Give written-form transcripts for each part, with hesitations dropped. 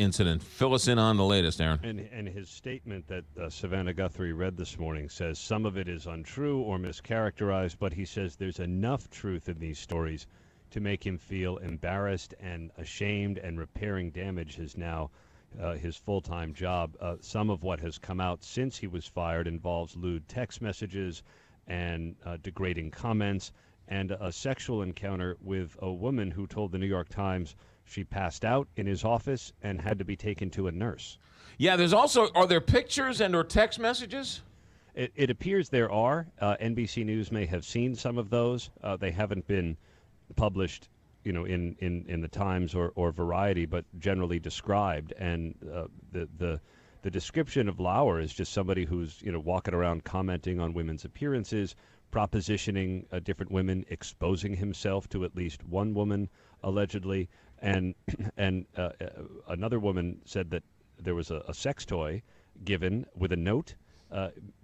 incident. Fill us in on the latest, Aaron. And his statement that Savannah Guthrie read this morning says some of it is untrue or mischaracterized, but he says there's enough truth in these stories to make him feel embarrassed and ashamed, and repairing damage is now his full-time job. Some of what has come out since he was fired involves lewd text messages and degrading comments, and a sexual encounter with a woman who told the New York Times she passed out in his office and had to be taken to a nurse. Yeah, there's also, are there pictures and or text messages? It appears there are. NBC News may have seen some of those. They haven't been published, in the Times or Variety, but generally described. And the description of Lauer is just somebody who's walking around commenting on women's appearances, propositioning different women, exposing himself to at least one woman allegedly, and another woman said that there was a sex toy given with a note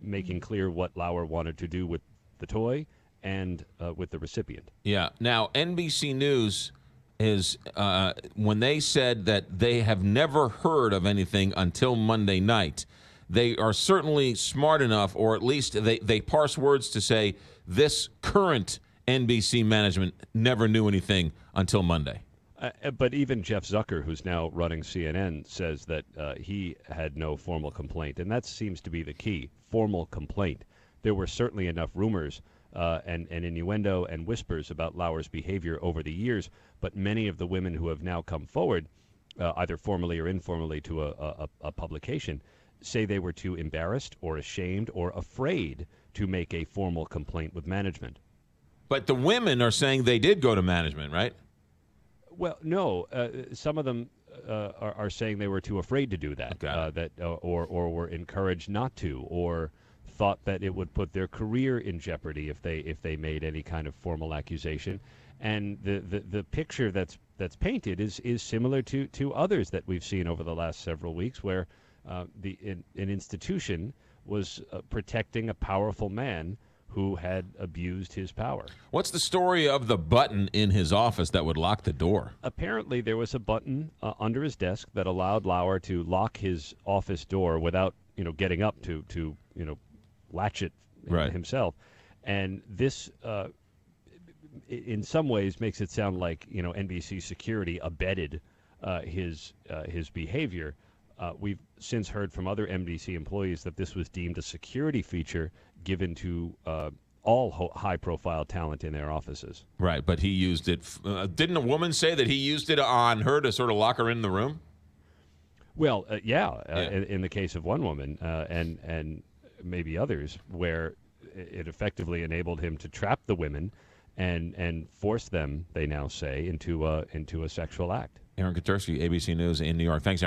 making clear what Lauer wanted to do with the toy and with the recipient. Yeah. Now, NBC News is, when they said that they have never heard of anything until Monday night, they are certainly smart enough, or at least they parse words to say this current NBC management never knew anything until Monday. But even Jeff Zucker, who's now running CNN, says that he had no formal complaint. And that seems to be the key, formal complaint. There were certainly enough rumors and innuendo and whispers about Lauer's behavior over the years, but many of the women who have now come forward, either formally or informally to a publication, say they were too embarrassed or ashamed or afraid to make a formal complaint with management. But the women are saying they did go to management, right? Well, no. Some of them are saying they were too afraid to do that, or were encouraged not to, or thought that it would put their career in jeopardy if they made any kind of formal accusation. And the picture that's painted is similar to others that we've seen over the last several weeks, where an institution was protecting a powerful man who had abused his power. What's the story of the button in his office that would lock the door? Apparently, there was a button under his desk that allowed Lauer to lock his office door without, getting up to latch it himself. And this, in some ways, makes it sound like NBC security abetted his behavior. We've since heard from other NBC employees that this was deemed a security feature given to all high-profile talent in their offices. Right, but he used it. Didn't a woman say that he used it on her to sort of lock her in the room? Well, in the case of one woman and maybe others, where it effectively enabled him to trap the women and force them, they now say, into a sexual act. Aaron Katersky, ABC News in New York. Thanks, Aaron.